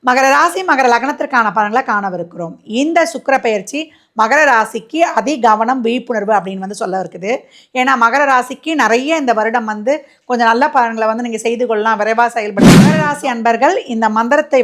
மகர ராசி மகர லக்னத்திற்கான பலன்களை காணவிருக்கிறோம். இந்த சுக்கிர பெயர்ச்சி மகர ராசிக்கு அதி கவனம் விழிப்புணர்வு அப்படின்னு சொல்ல இருக்குது. ஏன்னா மகர ராசிக்கு நிறைய இந்த வருடம் கொஞ்சம் நல்ல பலன்களை நீங்கள் செய்து கொள்ளலாம், விரைவாக செயல்படும். மகர ராசி அன்பர்கள் இந்த மந்திரத்தை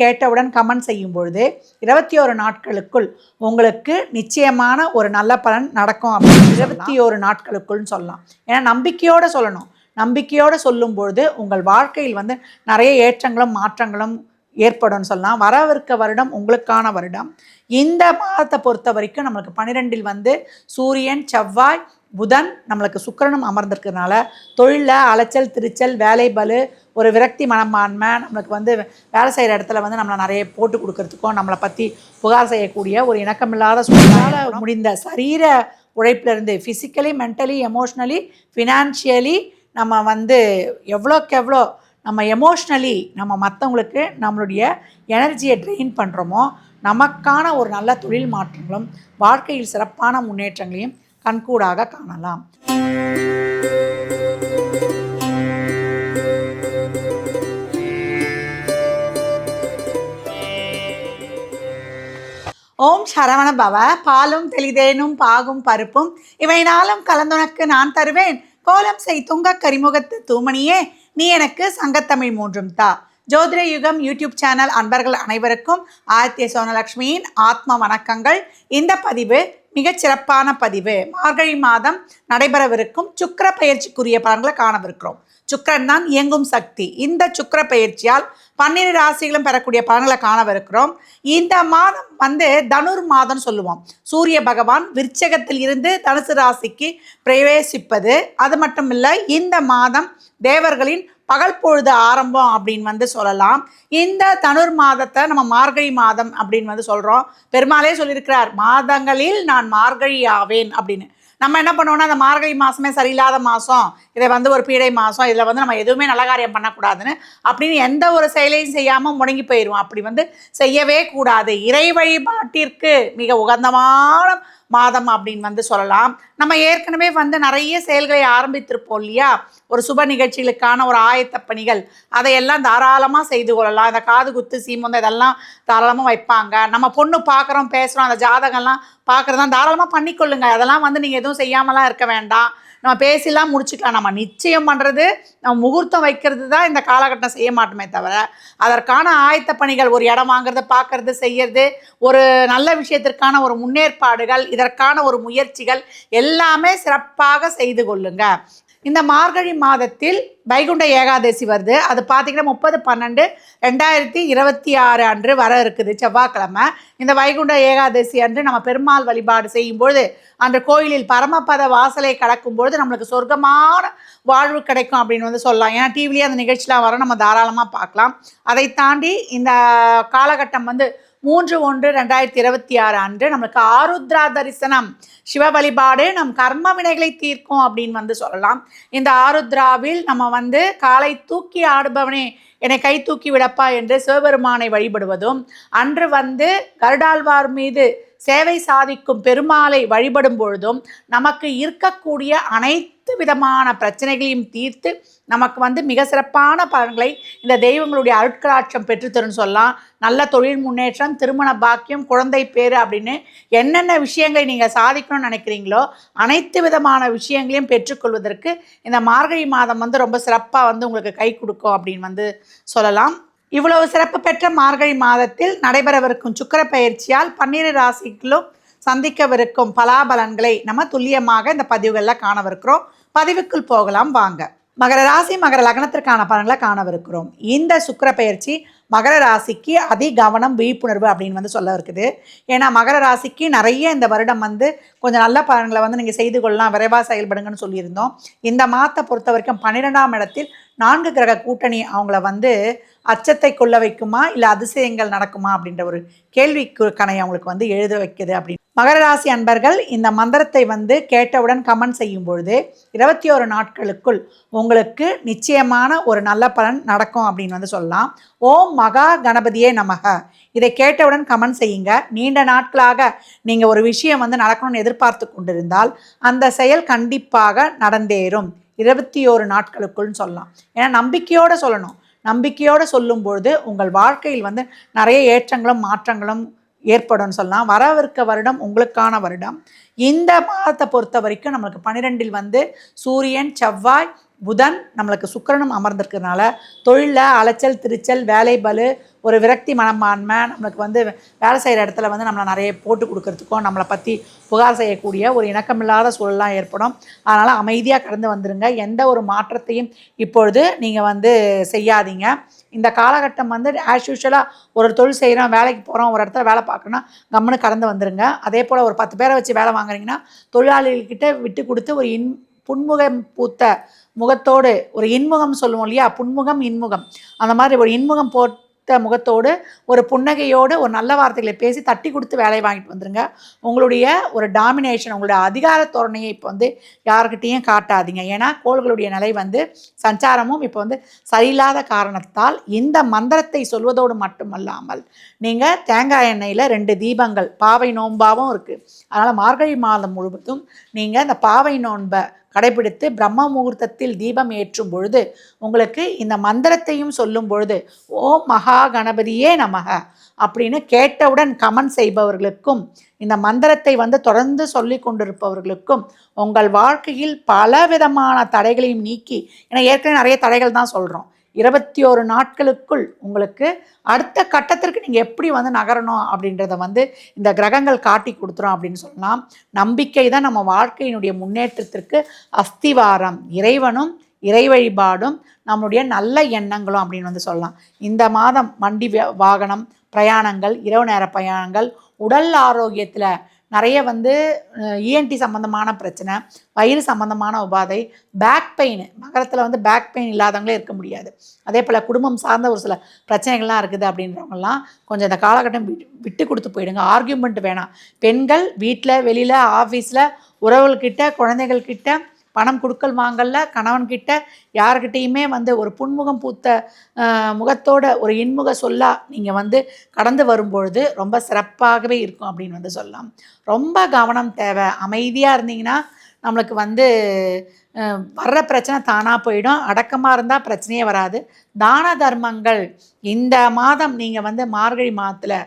கேட்டவுடன் கமெண்ட் செய்யும் பொழுது 21 நாட்களுக்குள் உங்களுக்கு நிச்சயமான ஒரு நல்ல பலன் நடக்கும் அப்படின்னு 21 நாட்களுக்குள்னு சொல்லலாம். ஏன்னா நம்பிக்கையோடு சொல்லணும். நம்பிக்கையோடு சொல்லும் பொழுது உங்கள் வாழ்க்கையில் நிறைய ஏற்றங்களும் மாற்றங்களும் ஏற்படும் சொல்லலாம். வரவிருக்க வருடம் உங்களுக்கான வருடம். இந்த மாதத்தை பொறுத்த வரைக்கும் நம்மளுக்கு 12 சூரியன், செவ்வாய், புதன், நம்மளுக்கு சுக்கிரனும் அமர்ந்திருக்கிறதுனால தொழிலில் அலைச்சல், திருச்சல், வேலை பலு, ஒரு விரக்தி மனப்பான்மை, நம்மளுக்கு வேலை செய்கிற இடத்துல நம்மளை நிறைய போட்டு கொடுக்கறதுக்கும் நம்மளை பற்றி புகார் செய்யக்கூடிய ஒரு இணக்கமில்லாத சூழ்நிலை முடிந்த சரீர உழைப்பிலிருந்து ஃபிசிக்கலி, மென்டலி, எமோஷ்னலி, ஃபினான்ஷியலி நம்ம எவ்வளோக்கு எவ்வளோ நம்ம எமோஷ்னலி நம்ம மற்றவங்களுக்கு நம்மளுடைய எனர்ஜியை ட்ரெயின் பண்ணுறோமோ நமக்கான ஒரு நல்ல தொழில் மாற்றங்களும் வாழ்க்கையில் சிறப்பான முன்னேற்றங்களையும் கண்கூடாக காணலாம். ஓம் சரவண பவ. பாலும் தெளிதேனும் பாகும் பருப்பும் இவை நாளும் கலந்துனக்கு நான் தருவேன். கோலம் செய் துங்க கரிமுகத்து தூமணியே நீ எனக்கு சங்கத்தமிழ் 3 தா. ஜோதிட யுகம் யூடியூப் சேனல் அன்பர்கள் அனைவருக்கும் ஆதித்ய சோனலட்சுமியின் ஆத்ம வணக்கங்கள். இந்த பதிவு மிகச்சிறப்பான பதிவு. மார்கழி மாதம் நடைபெறவிருக்கும் சுக்கிர பெயர்ச்சிக்குரிய பலன்களை காணவிருக்கிறோம். சுக்கிரன் தான் இயங்கும் சக்தி. இந்த சுக்கிர பெயர்ச்சியால் 12 ராசிகளும் பெறக்கூடிய பலன்களை காணவிருக்கிறோம். இந்த மாதம் தனுர் மாதம் சொல்லுவோம். சூரிய பகவான் விருச்சகத்தில் இருந்து தனுசு ராசிக்கு பிரவேசிப்பது. அது மட்டும் இல்லை, இந்த மாதம் தேவர்களின் பகல் பொழுது ஆரம்பம் அப்படின்னு சொல்லலாம். இந்த தனுர் மாதத்தை நம்ம மார்கழி மாதம் அப்படின்னு சொல்கிறோம். பெருமாளே சொல்லியிருக்கிறார், மாதங்களில் நான் மார்கழி ஆவேன் அப்படின்னு. நம்ம என்ன பண்ணுவோம்னா, அந்த மார்கழி மாதமே சரியில்லாத மாதம், இதை ஒரு பீடை மாதம், இதில் நம்ம எதுவுமே நல்ல காரியம் பண்ணக்கூடாதுன்னு அப்படின்னு எந்த ஒரு செயலையும் செய்யாமல் முடங்கி போயிடுவோம். அப்படி செய்யவே கூடாது. இறை வழிபாட்டிற்கு மிக உகந்தமான மாதம் அப்படின்னு சொல்லலாம். நம்ம ஏற்கனவே நிறைய செயல்களை ஆரம்பித்திருப்போம் இல்லையா? ஒரு சுப நிகழ்ச்சிகளுக்கான ஒரு ஆயத்த பணிகள், அதையெல்லாம் தாராளமாக செய்து கொள்ளலாம். இந்த காது குத்து, சீமந்தம் இதெல்லாம் தாராளமாக வைப்பாங்க. நம்ம பொண்ணு பார்க்குறோம், பேசுகிறோம், அந்த ஜாதகம்லாம் பார்க்குறதான் தாராளமாக பண்ணிக்கொள்ளுங்க. அதெல்லாம் நீங்கள் எதுவும் செய்யாமலாம் இருக்க வேண்டாம். நம்ம பேசிலாம் முடிச்சுக்கலாம். நம்ம நிச்சயம் பண்ணுறது, நம்ம முகூர்த்தம் வைக்கிறது தான் இந்த காலகட்டம் செய்ய மாட்டோமே தவிர, அதற்கான ஆயத்த பணிகள், ஒரு இடம் வாங்குறது, பார்க்கறது, செய்யறது, ஒரு நல்ல விஷயத்திற்கான ஒரு முன்னேற்பாடுகள், இதற்கான ஒரு முயற்சிகள் எல்லாமே சிறப்பாக செய்து கொள்ளுங்க. இந்த மார்கழி மாதத்தில் வைகுண்ட ஏகாதசி வருது. அது பார்த்திங்கன்னா 30/12/2026 அன்று வர இருக்குது, செவ்வாய்க்கிழமை. இந்த வைகுண்ட ஏகாதசி அன்று நம்ம பெருமாள் வழிபாடு செய்யும்பொழுது, அந்த கோயிலில் பரமபத வாசலை கடக்கும்பொழுது நம்மளுக்கு சொர்க்கமான வாழ்வு கிடைக்கும் அப்படின்னு சொல்லலாம். ஏன்னா டிவிலேயே அந்த நிகழ்ச்சிலாம் வர நம்ம தாராளமாக பார்க்கலாம். அதை தாண்டி இந்த காலகட்டம் 3/1/2026 அன்று நம்மளுக்கு ஆருத்ரா தரிசனம், சிவ வழிபாடு நம் கர்ம வினைகளை தீர்க்கும் அப்படின்னு சொல்லலாம். இந்த ஆருத்ராவில் நம்ம காலை தூக்கி ஆடுபவனே என்னை கை தூக்கி விடப்பா என்று சிவபெருமானை வழிபடுவதும், அன்று கருடாழ்வார் மீது சேவை சாதிக்கும் பெருமாளை வழிபடும் பொழுதும் நமக்கு இருக்கக்கூடிய அனைத்து விதமான பிரச்சனைகளையும் தீர்த்து நமக்கு மிக சிறப்பான பலன்களை இந்த தெய்வங்களுடைய அருட்கடாட்சம் பெற்றுத்தருன்னு சொல்லலாம். நல்ல தொழில் முன்னேற்றம், திருமண பாக்கியம், குழந்தை பேரு அப்படின்னு என்னென்ன விஷயங்களை நீங்கள் சாதிக்கணும்னு நினைக்கிறீங்களோ அனைத்து விதமான விஷயங்களையும் பெற்றுக்கொள்வதற்கு இந்த மார்கழி மாதம் ரொம்ப சிறப்பாக உங்களுக்கு கை கொடுக்கும் அப்படின்னு சொல்லலாம். இவ்வளவு சிறப்பு பெற்ற மார்கழி மாதத்தில் நடைபெறவிருக்கும் சுக்கிர பெயர்ச்சியால் 12 ராசிகளும் சந்திக்கவிருக்கும் பலாபலன்களை நம்ம துல்லியமாக இந்த பதிவுகளில் காணவிருக்கிறோம். பதிவுக்குள் போகலாம் வாங்க. மகர ராசி மகர லக்னத்திற்கான பலன்களை காணவிருக்கிறோம். இந்த சுக்கிர பெயர்ச்சி மகர ராசிக்கு அதி கவனம் விழிப்புணர்வு அப்படின்னு சொல்ல இருக்குது. ஏன்னா மகர ராசிக்கு நிறைய இந்த வருடம் கொஞ்சம் நல்ல பலன்களை நீங்கள் செய்து கொள்ளலாம், விரைவாக செயல்படுங்கன்னு சொல்லியிருந்தோம். இந்த மாதத்தை பொறுத்த வரைக்கும் 12ஆம் இடத்தில் 4 கிரக கூட்டணி அவங்கள அச்சத்தை கொள்ள வைக்குமா, இல்லை அதிசயங்கள் நடக்குமா அப்படின்ற ஒரு கேள்விக்கு கணை அவங்களுக்கு எழுத வைக்குது அப்படின்னு. மகர ராசி அன்பர்கள் இந்த மந்திரத்தை கேட்டவுடன் கமெண்ட் செய்யும் பொழுது 21 நாட்களுக்குள் உங்களுக்கு நிச்சயமான ஒரு நல்ல பலன் நடக்கும் அப்படின்னு சொல்லலாம். ஓம் மகா கணபதியே நமக. இதை கேட்டவுடன் கமெண்ட் செய்யுங்க. நீண்ட நாட்களாக நீங்கள் ஒரு விஷயம் நடக்கணும்னு எதிர்பார்த்து கொண்டிருந்தால் அந்த செயல் கண்டிப்பாக நடந்தேறும். 21 நாட்களுக்குள்னு சொல்லலாம். ஏன்னா நம்பிக்கையோடு சொல்லணும். நம்பிக்கையோடு சொல்லும் பொழுது உங்கள் வாழ்க்கையில் வந்து நிறைய ஏற்றங்களும் மாற்றங்களும் ஏற்படும்னு சொல்லலாம். வரவிருக்க வருடம் உங்களுக்கான வருடம். இந்த மாதத்தை பொறுத்த வரைக்கும் நம்மளுக்கு 12 வந்து சூரியன், செவ்வாய், புதன், நம்மளுக்கு சுக்கிரனும் அமர்ந்திருக்கிறதுனால தொழிலில் அலைச்சல், திருச்சல், வேலை பளு, ஒரு விரக்தி மனப்பான்மை, நம்மளுக்கு வந்து வேலை செய்கிற இடத்துல வந்து நம்மளை நிறைய போட்டு கொடுக்கறதுக்கும் நம்மளை பற்றி புகார் செய்யக்கூடிய ஒரு இணக்கமில்லாத சூழலாம் ஏற்படும். அதனால் அமைதியாக கடந்து வந்துடுங்க. எந்த ஒரு மாற்றத்தையும் இப்பொழுது நீங்கள் வந்து செய்யாதீங்க. இந்த காலகட்டம் வந்து ஆஸ் யூஷுவலாக ஒரு தொழில் செய்கிறோம், வேலைக்கு போகிறோம், ஒரு இடத்துல வேலை பார்க்கணுன்னா கம்முன்னு கடந்து வந்துடுங்க. அதே போல் ஒரு 10 பேரை வச்சு வேலை வாங்குறீங்கன்னா தொழிலாளிகள்கிட்ட விட்டு கொடுத்து ஒரு புன்முகம் பூத்த முகத்தோடு, ஒரு இன்முகம் சொல்லுவோம் இல்லையா, புன்முகம் இன்முகம், அந்த மாதிரி ஒரு இன்முகம் போட்ட முகத்தோடு ஒரு புன்னகையோடு ஒரு நல்ல வார்த்தைகளை பேசி தட்டி கொடுத்து வேலையை வாங்கிட்டு வந்துடுங்க. உங்களுடைய ஒரு டாமினேஷன், உங்களுடைய அதிகார தோரணையை இப்போ வந்து யாருக்கிட்டையும் காட்டாதீங்க. ஏன்னா கோள்களுடைய நிலை வந்து சஞ்சாரமும் இப்போ வந்து சரியில்லாத காரணத்தால் இந்த மந்திரத்தை சொல்வதோடு மட்டுமல்லாமல் நீங்கள் தேங்காய் எண்ணெயில் 2 தீபங்கள், பாவை நோன்பாகவும் இருக்குது. அதனால் மார்கழி மாதம் முழுவதும் நீங்கள் இந்த பாவை நோன்பை கடைபிடித்து பிரம்ம முகூர்த்தத்தில் தீபம் ஏற்றும் பொழுது உங்களுக்கு இந்த மந்திரத்தையும் சொல்லும் பொழுது ஓம் மகா கணபதியே நமக அப்படின்னு கேட்டவுடன் கமெண்ட் செய்பவர்களுக்கும் இந்த மந்திரத்தை வந்து தொடர்ந்து சொல்லி கொண்டிருப்பவர்களுக்கும் உங்கள் வாழ்க்கையில் பல விதமான தடைகளையும் நீக்கி, ஏன்னா ஏற்கனவே நிறைய தடைகள் தான் சொல்கிறோம், 21 நாட்களுக்குள் உங்களுக்கு அடுத்த கட்டத்திற்கு நீங்கள் எப்படி வந்து நகரணும் அப்படின்றத வந்து இந்த கிரகங்கள் காட்டி கொடுத்துரும் அப்படின்னு சொல்லலாம். நம்பிக்கை தான் நம்ம வாழ்க்கையினுடைய முன்னேற்றத்திற்கு அஸ்திவாரம். இறைவனும் இறை வழிபாடும் நம்முடைய நல்ல எண்ணங்களும் அப்படின்னு வந்து சொல்லலாம். இந்த மாதம் வண்டி வாகனம் பிரயாணங்கள், இரவு நேர பிரயாணங்கள், உடல் ஆரோக்கியத்தில் நிறைய வந்து இஎன்டி சம்மந்தமான பிரச்சனை, வயிறு சம்மந்தமான உபாதை, பேக் பெயின், மகரத்தில் வந்து பேக் பெயின் இல்லாதவங்களே இருக்க முடியாது. அதே போல் குடும்பம் சார்ந்த ஒரு சில பிரச்சனைகள்லாம் இருக்குது அப்படின்றவங்கலாம் கொஞ்சம் இந்த காலகட்டம் விட்டு கொடுத்து போயிடுங்க. ஆர்கியூமெண்ட் வேணாம். பெண்கள் வீட்டில், வெளியில், ஆஃபீஸில், உறவுகள்கிட்ட, குழந்தைகள்கிட்ட, பணம் கொடுக்கல் வாங்கல, கணவன்கிட்ட, யார்கிட்டையுமே வந்து ஒரு புன்முகம் பூத்த முகத்தோட ஒரு இன்முக சொல்லா நீங்கள் வந்து கடந்து வரும்பொழுது ரொம்ப சிறப்பாகவே இருக்கும் அப்படின்னு வந்து சொல்லலாம். ரொம்ப கவனம் தேவை. அமைதியாக இருந்தீங்கன்னா நம்மளுக்கு வந்து வர்ற பிரச்சனை தானாக போயிடும். அடக்கமாக இருந்தால் பிரச்சனையே வராது. தான தர்மங்கள் இந்த மாதம் நீங்கள் வந்து மார்கழி மாதத்தில்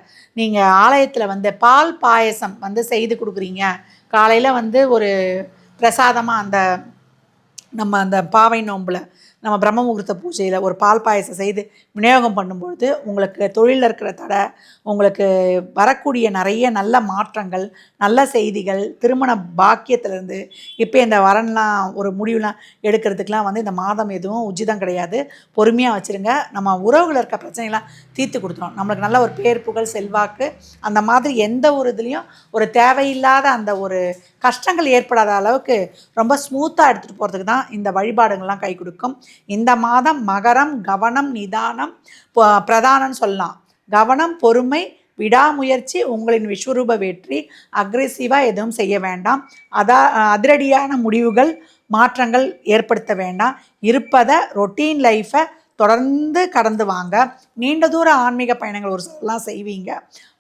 நீங்கள் ஆலயத்தில் வந்து பால் பாயசம் வந்து செய்து கொடுக்குறீங்க. காலையில் வந்து ஒரு பிரசாதமாக அந்த பாவை நோம்பில் நம்ம பிரம்ம முகூர்த்த பூஜையில் ஒரு பால் பாயசம் செய்து விநியோகம் பண்ணும்பொழுது உங்களுக்கு தொழிலில் இருக்கிற தடை, உங்களுக்கு வரக்கூடிய நிறைய நல்ல மாற்றங்கள், நல்ல செய்திகள், திருமண பாக்கியத்திலேருந்து இப்போ இந்த வரன்லாம் ஒரு முடிவுலாம் எடுக்கிறதுக்கெலாம் வந்து இந்த மாதம் எதுவும் உச்சிதம் கிடையாது. பொறுமையாக வச்சுருங்க. நம்ம உறவுகள் இருக்க பிரச்சனைலாம் தீர்த்து கொடுத்துரும். நம்மளுக்கு நல்ல ஒரு பேர், புகழ், செல்வாக்கு, அந்த மாதிரி எந்த ஒரு இதுலேயும் ஒரு தேவையில்லாத அந்த ஒரு கஷ்டங்கள் ஏற்படாத அளவுக்கு ரொம்ப ஸ்மூத்தாக எடுத்துகிட்டு போகிறதுக்கு தான் இந்த வழிபாடுகள்லாம் கை கொடுக்கும். இந்த மாதம் மகரம் கவனம், நிதானம், பிரதானம்னு சொல்லலாம். கவனம், பொறுமை, விடாமுயற்சி, உங்களின் விஸ்வரூப வெற்றி. அக்ரெசிவாக எதுவும் செய்ய வேண்டாம். அதிரடியான முடிவுகள், மாற்றங்கள் ஏற்படுத்த வேண்டாம். இருப்பதை ரொட்டீன் லைஃப்பை தொடர்ந்து கடந்து வாங்க. நீண்ட தூர ஆன்மீக பயணங்கள் ஒரு சிலலாம் செய்வீங்க.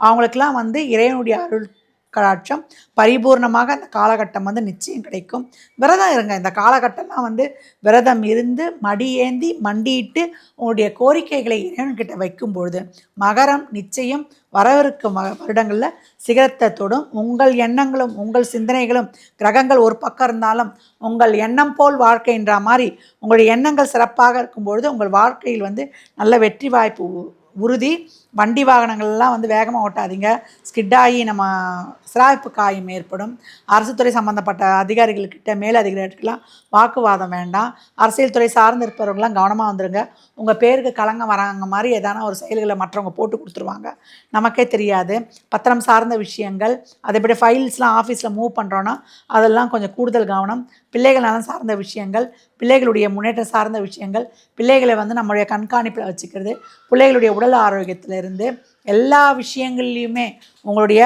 அவங்களுக்கெல்லாம் வந்து இறைவனுடைய அருள் கடாட்சம் பரிபூர்ணமாக அந்த காலகட்டம் வந்து நிச்சயம் கிடைக்கும். விரதம் இருங்க. இந்த காலகட்டம்லாம் வந்து விரதம் இருந்து மடியேந்தி மண்டியிட்டு உங்களுடைய கோரிக்கைகளை இறைவன்கிட்ட வைக்கும்பொழுது மகரம் நிச்சயம் வரவிருக்கும் வருடங்களில் சிகரத்தை தொடும். உங்கள் எண்ணங்களும் உங்கள் சிந்தனைகளும், கிரகங்கள் ஒரு பக்கம் இருந்தாலும் உங்கள் எண்ணம் போல் வாழ்க்கைன்ற மாதிரி உங்களுடைய எண்ணங்கள் சிறப்பாக இருக்கும்பொழுது உங்கள் வாழ்க்கையில் வந்து நல்ல வெற்றி வாய்ப்பு உறுதி. வண்டி வாகனங்கள்லாம் வந்து வேகமாக ஓட்டாதீங்க. ஸ்கிட்டாகி நம்ம சிராய்ப்பு காயம் ஏற்படும். அரசு துறை சம்மந்தப்பட்ட அதிகாரிகள்கிட்ட, மேல் அதிகாரிகளுக்கெல்லாம் வாக்குவாதம் வேண்டாம். அரசியல் துறை சார்ந்து இருப்பவர்கள்லாம் கவனமாக வந்துடுங்க. உங்கள் பேருக்கு கலங்க வராங்க மாதிரி ஏதான ஒரு செயல்களை மற்றவங்க போட்டு கொடுத்துருவாங்க, நமக்கே தெரியாது. பத்திரம் சார்ந்த விஷயங்கள், அதேபடி ஃபைல்ஸ்லாம் ஆஃபீஸில் மூவ் பண்ணுறோன்னா அதெல்லாம் கொஞ்சம் கூடுதல் கவனம். பிள்ளைகள் நலம் சார்ந்த விஷயங்கள், பிள்ளைகளுடைய முன்னேற்றம் சார்ந்த விஷயங்கள், பிள்ளைகளை வந்து நம்மளுடைய கண்காணிப்பில் வச்சுக்கிறது, பிள்ளைகளுடைய உடல் ஆரோக்கியத்தில் இருந்து எல்லா விஷயங்கள்லையுமே உங்களுடைய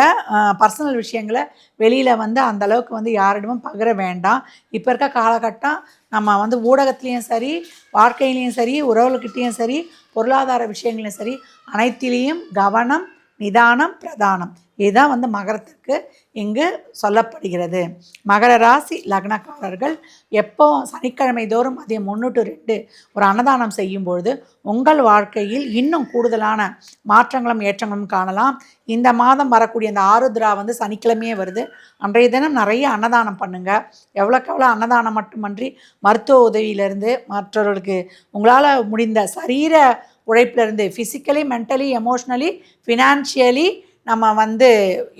பர்சனல் விஷயங்களை வெளியில் வந்து அந்தளவுக்கு வந்து யாரிடமும் பகிர வேண்டாம். இப்போ இருக்க காலகட்டம் நம்ம வந்து ஊடகத்துலேயும் சரி, வாழ்க்கையிலையும் சரி, உறவுகிட்டையும் சரி, பொருளாதார விஷயங்களையும் சரி, அனைத்திலையும் கவனம், நிதானம், பிரதானம். இதுதான் வந்து மகரத்திற்கு இங்கு சொல்லப்படுகிறது. மகர ராசி லக்னக்காரர்கள் எப்போ சனிக்கிழமை தோறும் மதியம் 1 to 2 ஒரு அன்னதானம் செய்யும்பொழுது உங்கள் வாழ்க்கையில் இன்னும் கூடுதலான மாற்றங்களும் ஏற்றங்களும் காணலாம். இந்த மாதம் வரக்கூடிய இந்த ஆருத்ரா வந்து சனிக்கிழமையே வருது. அன்றைய தினம் நிறைய அன்னதானம் பண்ணுங்கள். எவ்வளோக்கு எவ்வளோ அன்னதானம் மட்டுமன்றி மருத்துவ உதவியிலிருந்து மற்றவர்களுக்கு உங்களால் முடிந்த சரீர உழைப்பிலிருந்து ஃபிசிக்கலி, மென்டலி, எமோஷ்னலி, ஃபினான்ஷியலி நம்ம வந்து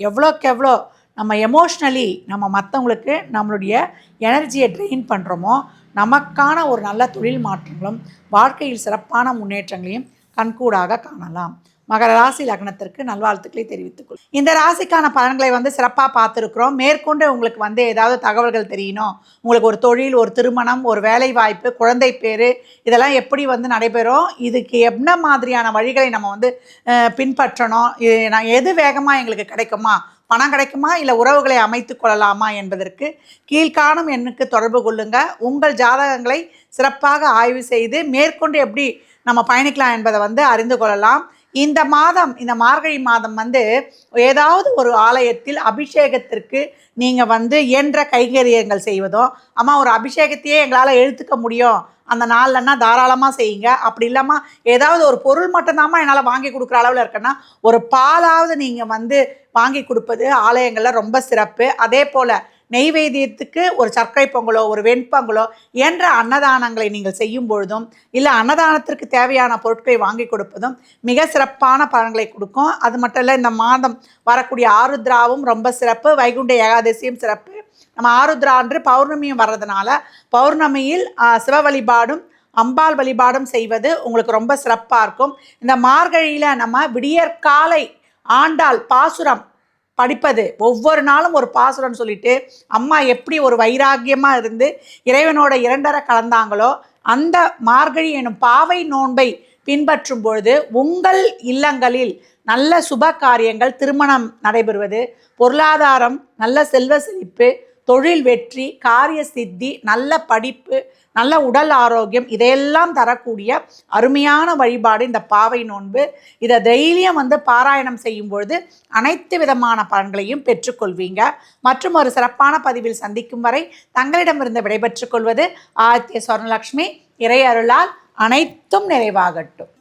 எவ்வளோக்கு எவ்வளோ நம்ம எமோஷ்னலி நம்ம மற்றவங்களுக்கு நம்மளுடைய எனர்ஜியை ட்ரெயின் பண்ணுறோமோ நமக்கான ஒரு நல்ல தொழில் மாற்றங்களும் வாழ்க்கையில் சிறப்பான முன்னேற்றங்களையும் கண்கூடாக காணலாம். மகர ராசி லக்னத்திற்கு நல்வாழ்த்துக்களை தெரிவித்துக்கொள். இந்த ராசிக்கான பலன்களை வந்து சிறப்பாக பார்த்துருக்குறோம். மேற்கொண்டு உங்களுக்கு வந்து ஏதாவது தகவல்கள் தெரியணும், உங்களுக்கு ஒரு தொழில், ஒரு திருமணம், ஒரு வேலை வாய்ப்பு, குழந்தை பேர் இதெல்லாம் எப்படி வந்து நடைபெறும், இதுக்கு என்ன மாதிரியான வழிகளை நம்ம வந்து பின்பற்றணும், நான் எது வேகமாக எங்களுக்கு கிடைக்குமா, பணம் கிடைக்குமா, இல்லை உறவுகளை அமைத்து கொள்ளலாமா என்பதற்கு கீழ்காணும் எண்ணுக்கு தொடர்பு கொள்ளுங்கள். உங்கள் ஜாதகங்களை சிறப்பாக ஆய்வு செய்து மேற்கொண்டு எப்படி நம்ம பயணிக்கலாம் என்பதை வந்து அறிந்து கொள்ளலாம். இந்த மாதம், இந்த மார்கழி மாதம் வந்து ஏதாவது ஒரு ஆலயத்தில் அபிஷேகத்திற்கு நீங்கள் வந்து இயன்ற கைங்கரியங்கள் செய்வதோ, அம்மா ஒரு அபிஷேகத்தையே எங்களால் எழுத்துக்க முடியும் அந்த நாள்லன்னா தாராளமாக செய்யுங்க, அப்படி இல்லாமல் ஏதாவது ஒரு பொருள் மட்டும்தாம்மா என்னால் வாங்கி கொடுக்குற அளவில் இருக்குன்னா ஒரு பாலாவது நீங்கள் வந்து வாங்கி கொடுப்பது ஆலயங்களில் ரொம்ப சிறப்பு. அதே போல் நெய்வேத்தியத்துக்கு ஒரு சர்க்கரை பொங்கலோ ஒரு வெண்பொங்கலோ என்ற அன்னதானங்களை நீங்கள் செய்யும் பொழுதும் இல்லை அன்னதானத்திற்கு தேவையான பொருட்களை வாங்கி கொடுப்பதும் மிக சிறப்பான பலன்களை கொடுக்கும். அது மட்டும் இல்லை, இந்த மாதம் வரக்கூடிய ஆருத்ராவும் ரொம்ப சிறப்பு, வைகுண்ட ஏகாதசியும் சிறப்பு. நம்ம ஆருத்ரா அன்று பௌர்ணமியும் வர்றதுனால பௌர்ணமியில் சிவ வழிபாடும் அம்பாள் வழிபாடும் செய்வது உங்களுக்கு ரொம்ப சிறப்பாக இருக்கும். இந்த மார்கழியில் நம்ம விடியற்காலை ஆண்டாள் பாசுரம் படிப்பது, ஒவ்வொரு நாளும் ஒரு பாசுரம் சொல்லிட்டு அம்மா எப்படி ஒரு வைராக்கியமாக இருந்து இறைவனோட இரண்டரை கலந்தாங்களோ அந்த மார்கழி எனும் பாவை நோன்பை பின்பற்றும் பொழுது உங்கள் இல்லங்களில் நல்ல சுப காரியங்கள், திருமணம் நடைபெறுவது, பொருளாதாரம், நல்ல செல்வ செழிப்பு, தொழில் வெற்றி, காரிய சித்தி, நல்ல படிப்பு, நல்ல உடல் ஆரோக்கியம் இதையெல்லாம் தரக்கூடிய அருமையான வழிபாடு இந்த பாவை நோன்பு. இதை தைரியம் வந்து பாராயணம் செய்யும் பொழுது அனைத்து விதமான பலன்களையும் பெற்றுக்கொள்வீங்க. மற்றும் ஒரு சிறப்பான பதிவில் சந்திக்கும் வரை தங்களிடமிருந்து விடைபெற்றுக் கொள்வது ஆதித்ய சொர்ணலக்ஷ்மி. இறை அருளால் அனைத்தும் நிறைவாகட்டும்.